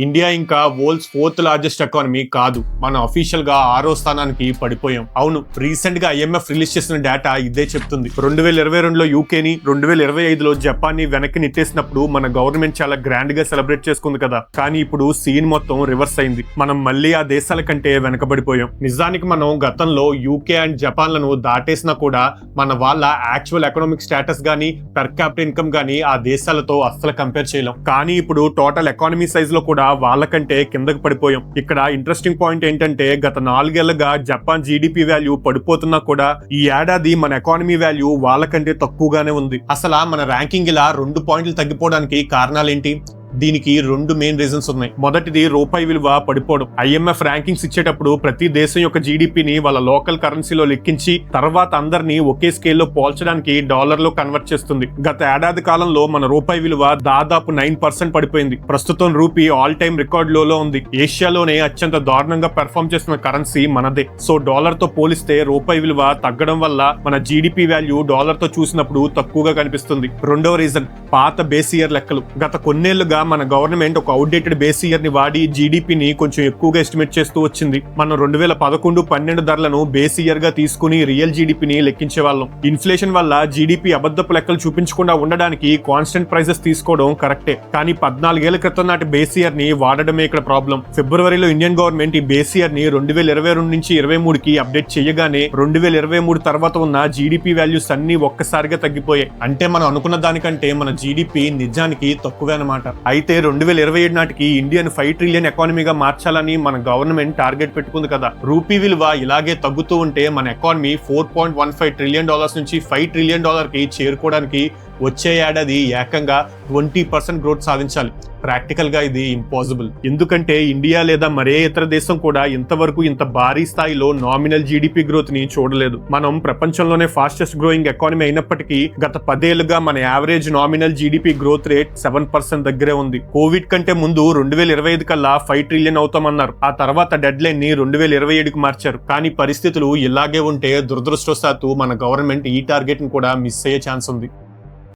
India ఇంకా world's 4th largest economy కాదు, మనం అఫీషియల్ గా 6వ స్థానానికి పడిపోయాం. అవును, రీసెంట్ గా IMF రిలీజ్ చేసిన డేటా ఇదే చెప్తుంది. 2022లో యూకేని, 2025లో జపాన్ ని వెనక్కి నెట్టేసినప్పుడు మన గవర్నమెంట్ చాలా గ్రాండ్ గా సెలబ్రేట్ చేసుకుంది కదా. కానీ ఇప్పుడు సీన్ మొత్తం రివర్స్ అయింది. మనం మళ్ళీ ఆ దేశాల కంటే వెనకబడిపోయాం. నిజానికి మనం గతంలో యూకే అండ్ జపాన్ లను దాటేసినా కూడా మన వాళ్ళ యాక్చువల్ ఎకనామిక్ స్టేటస్ గానీ, పర్ క్యాపిటల్ ఇన్కమ్ గానీ ఆ దేశాలతో అస్సలు కంపేర్ చేయలేం. కానీ ఇప్పుడు టోటల్ ఎకానమీ సైజ్ లో కూడా వాళ్ళకంటే కిందకు పడిపోయాం. ఇక్కడ ఇంట్రెస్టింగ్ పాయింట్ ఏంటంటే గత 4 ఏళ్లుగా జపాన్ జీడిపి వాల్యూ పడిపోతున్నా కూడా ఈ ఏడాది మన ఎకానమీ వాల్యూ వాళ్ళకంటే తక్కువగానే ఉంది. అసలు మన ర్యాంకింగ్ ఇలా 2 పాయింట్లు తగ్గిపోవడానికి కారణాలేంటి? దీనికి 2 మెయిన్ రీజన్స్ ఉన్నాయి. మొదటిది రూపాయి విలువ పడిపోవడం. IMF ర్యాంకింగ్స్ ఇచ్చేటప్పుడు ప్రతి దేశం యొక్క జీడిపిని వాళ్ళ లోకల్ కరెన్సీలో లెక్కించి తర్వాత అందరినీ ఒకే స్కేల్లో పోల్చడానికి డాలర్లో కన్వర్ట్ చేస్తుంది. గత ఏడాది కాలంలో మన రూపాయి విలువ దాదాపు 9% పడిపోయింది. ప్రస్తుతం రూపీ ఆల్ టైమ్ రికార్డ్ లోలో ఉంది. ఏషియాలోనే అత్యంత దారుణంగా పెర్ఫార్మ్ చేస్తున్న కరెన్సీ మనదే. సో డాలర్ తో పోలిస్తే రూపాయి విలువ తగ్గడం వల్ల మన జీడిపి వాల్యూ డాలర్ తో చూసినప్పుడు తక్కువగా కనిపిస్తుంది. రెండవ రీజన్ పాత బేస్ ఇయర్ లెక్కలు. గత కొన్నేళ్లుగా మన గవర్నమెంట్ ఒక అవుట్డేటెడ్ బేస్ ఇయర్ ని వాడి జీడిపిని కొంచెం ఎక్కువగా ఎస్టిమేట్ చేస్తూ వచ్చింది. మనం 2011-12 ధరలను బేస్ ఇయర్ గా తీసుకుని రియల్ జీడిపిని లెక్కించే వాళ్ళం. ఇన్ఫ్లేషన్ వల్ల జీడిపి అబద్ధపు లెక్కలు చూపించకుండా ఉండడానికి కాన్స్టెంట్ ప్రైజెస్ తీసుకోవడం కరెక్టే. కానీ 14 ఏళ్ల క్రితం నాటి బేస్ ఇయర్ ని వాడడమే ఇక్కడ ప్రాబ్లం. ఫిబ్రవరిలో ఇండియన్ గవర్నమెంట్ ఈ బేస్ ఇయర్ ని 2022 నుంచి 23కి అప్డేట్ చేయగానే 2023 తర్వాత ఉన్న జీడిపి వాల్యూస్ అన్ని ఒక్కసారిగా తగ్గిపోయాయి. అంటే మనం అనుకున్న దానికంటే మన జీడిపి నిజానికి తక్కువే అన్నమాట. అయితే 2027 నాటికి ఇండియన్ 5 ట్రిలియన్ ఎకానమీగా మార్చాలని మన గవర్నమెంట్ టార్గెట్ పెట్టుకుంది కదా. రూపీ విలువ ఇలాగే తగ్గుతూ ఉంటే మన ఎకానమీ $4.15 ట్రిలియన్ నుంచి $5 ట్రిలియన్ కి చేరుకోవడానికి వచ్చే ఏడాది ఏకంగా 20% గ్రోత్ సాధించాలి. ప్రాక్టికల్ గా ఇది ఇంపాసిబుల్. ఎందుకంటే ఇండియా లేదా మరే ఇతర దేశం కూడా ఇంతవరకు ఇంత భారీ స్థాయిలో నామినల్ జీడిపి గ్రోత్ ని చూడలేదు. మనం ప్రపంచంలోనే ఫాస్టెస్ట్ గ్రోయింగ్ ఎకానమీ అయినప్పటికీ గత 10 ఏళ్లుగా మన average nominal GDP growth rate 7% దగ్గరే ఉంది. కోవిడ్ కంటే ముందు 2025 కల్లా 5 ట్రిలియన్ అవుతామన్నారు. ఆ తర్వాత డెడ్ లైన్ ని 2027కి మార్చారు. కానీ పరిస్థితులు ఇలాగే ఉంటే దురదృష్టవశాత్తు మన గవర్నమెంట్ ఈ టార్గెట్ ని కూడా మిస్ అయ్యే ఛాన్స్ ఉంది.